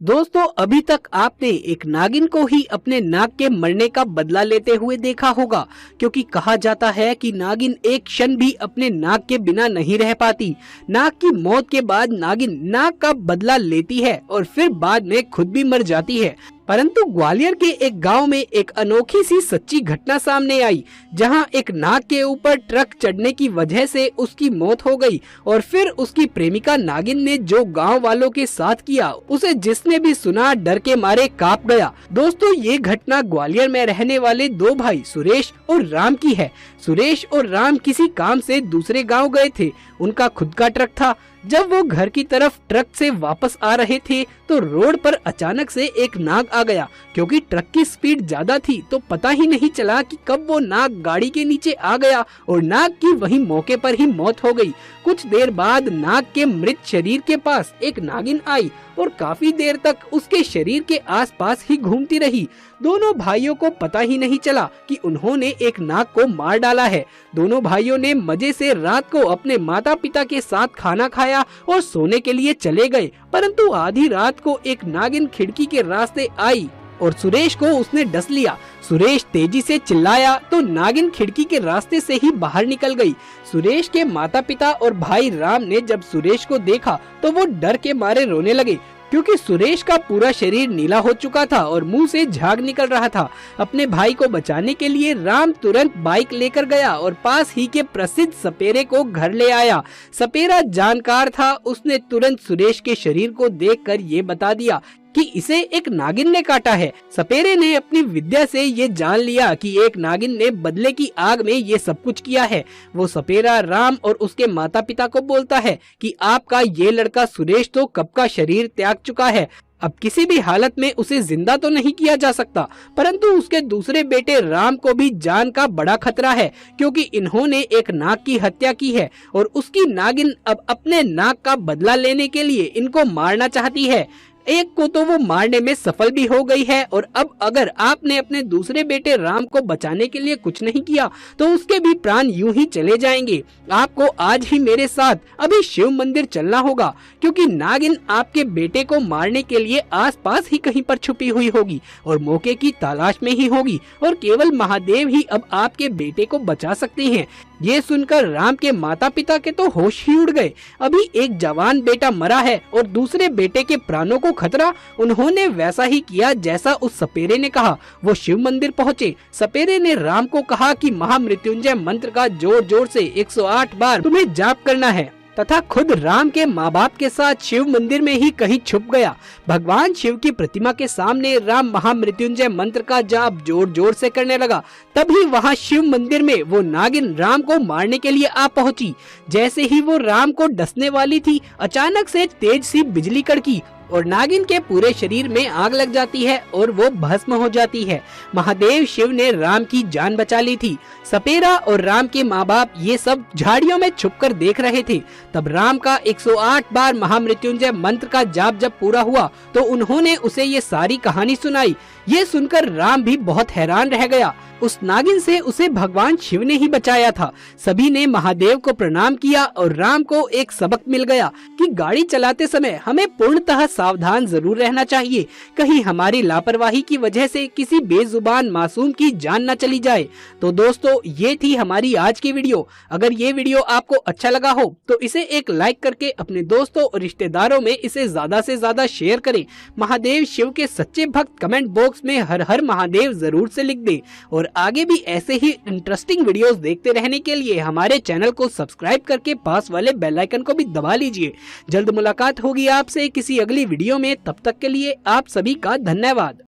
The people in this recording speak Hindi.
दोस्तों अभी तक आपने एक नागिन को ही अपने नाग के मरने का बदला लेते हुए देखा होगा, क्योंकि कहा जाता है कि नागिन एक क्षण भी अपने नाग के बिना नहीं रह पाती। नाग की मौत के बाद नागिन नाग का बदला लेती है और फिर बाद में खुद भी मर जाती है। परंतु ग्वालियर के एक गांव में एक अनोखी सी सच्ची घटना सामने आई, जहां एक नाग के ऊपर ट्रक चढ़ने की वजह से उसकी मौत हो गई और फिर उसकी प्रेमिका नागिन ने जो गांव वालों के साथ किया उसे जिसने भी सुना डर के मारे कांप गया। दोस्तों ये घटना ग्वालियर में रहने वाले दो भाई सुरेश और राम की है। सुरेश और राम किसी काम से दूसरे गांव गए थे। उनका खुद का ट्रक था। जब वो घर की तरफ ट्रक से वापस आ रहे थे तो रोड पर अचानक से एक नाग आ गया। क्योंकि ट्रक की स्पीड ज्यादा थी तो पता ही नहीं चला कि कब वो नाग गाड़ी के नीचे आ गया और नाग की वही मौके पर ही मौत हो गई। कुछ देर बाद नाग के मृत शरीर के पास एक नागिन आई और काफी देर तक उसके शरीर के आसपास ही घूमती रही। दोनों भाइयों को पता ही नहीं चला कि उन्होंने एक नाग को मार डाला है। दोनों भाइयों ने मजे से रात को अपने माता पिता के साथ खाना खाया और सोने के लिए चले गए। परंतु आधी रात को एक नागिन खिड़की के रास्ते आई और सुरेश को उसने डस लिया। सुरेश तेजी से चिल्लाया तो नागिन खिड़की के रास्ते से ही बाहर निकल गई। सुरेश के माता पिता और भाई राम ने जब सुरेश को देखा तो वो डर के मारे रोने लगे, क्योंकि सुरेश का पूरा शरीर नीला हो चुका था और मुंह से झाग निकल रहा था। अपने भाई को बचाने के लिए राम तुरंत बाइक लेकर गया और पास ही के प्रसिद्ध सपेरे को घर ले आया। सपेरा जानकार था। उसने तुरंत सुरेश के शरीर को देखकर ये बता दिया कि इसे एक नागिन ने काटा है। सपेरे ने अपनी विद्या से ये जान लिया कि एक नागिन ने बदले की आग में ये सब कुछ किया है। वो सपेरा राम और उसके माता पिता को बोलता है कि आपका ये लड़का सुरेश तो कब का शरीर त्याग चुका है, अब किसी भी हालत में उसे जिंदा तो नहीं किया जा सकता, परंतु उसके दूसरे बेटे राम को भी जान का बड़ा खतरा है, क्योंकि इन्होंने एक नाग की हत्या की है और उसकी नागिन अब अपने नाग का बदला लेने के लिए इनको मारना चाहती है। एक को तो वो मारने में सफल भी हो गई है और अब अगर आपने अपने दूसरे बेटे राम को बचाने के लिए कुछ नहीं किया तो उसके भी प्राण यूं ही चले जाएंगे। आपको आज ही मेरे साथ अभी शिव मंदिर चलना होगा, क्योंकि नागिन आपके बेटे को मारने के लिए आसपास ही कहीं पर छुपी हुई होगी और मौके की तलाश में ही होगी और केवल महादेव ही अब आपके बेटे को बचा सकते हैं। ये सुनकर राम के माता पिता के तो होश ही उड़ गए। अभी एक जवान बेटा मरा है और दूसरे बेटे के प्राणों को खतरा। उन्होंने वैसा ही किया जैसा उस सपेरे ने कहा। वो शिव मंदिर पहुँचे। सपेरे ने राम को कहा कि महामृत्युंजय मंत्र का जोर जोर से 108 बार तुम्हें जाप करना है, तथा खुद राम के माँ बाप के साथ शिव मंदिर में ही कहीं छुप गया। भगवान शिव की प्रतिमा के सामने राम महामृत्युंजय मंत्र का जाप जोर जोर से करने लगा। तभी वहाँ शिव मंदिर में वो नागिन राम को मारने के लिए आ पहुंची। जैसे ही वो राम को डसने वाली थी, अचानक से तेज सी बिजली कड़की और नागिन के पूरे शरीर में आग लग जाती है और वो भस्म हो जाती है। महादेव शिव ने राम की जान बचा ली थी। सपेरा और राम के माँ बाप ये सब झाड़ियों में छुपकर देख रहे थे। तब राम का 108 बार महामृत्युंजय मंत्र का जाप जब पूरा हुआ तो उन्होंने उसे ये सारी कहानी सुनाई। ये सुनकर राम भी बहुत हैरान रह गया। उस नागिन से उसे भगवान शिव ने ही बचाया था। सभी ने महादेव को प्रणाम किया और राम को एक सबक मिल गया कि गाड़ी चलाते समय हमें पूर्णतः सावधान जरूर रहना चाहिए। कहीं हमारी लापरवाही की वजह से किसी बेजुबान मासूम की जान न चली जाए। तो दोस्तों ये थी हमारी आज की वीडियो। अगर ये वीडियो आपको अच्छा लगा हो तो इसे एक लाइक करके अपने दोस्तों और रिश्तेदारों में इसे ज्यादा से ज्यादा शेयर करें। महादेव शिव के सच्चे भक्त कमेंट बॉक्स में हर हर महादेव जरूर से लिख दें और आगे भी ऐसे ही इंटरेस्टिंग वीडियोस देखते रहने के लिए हमारे चैनल को सब्सक्राइब करके पास वाले बेल आइकन को भी दबा लीजिए। जल्द मुलाकात होगी आपसे किसी अगली वीडियो में। तब तक के लिए आप सभी का धन्यवाद।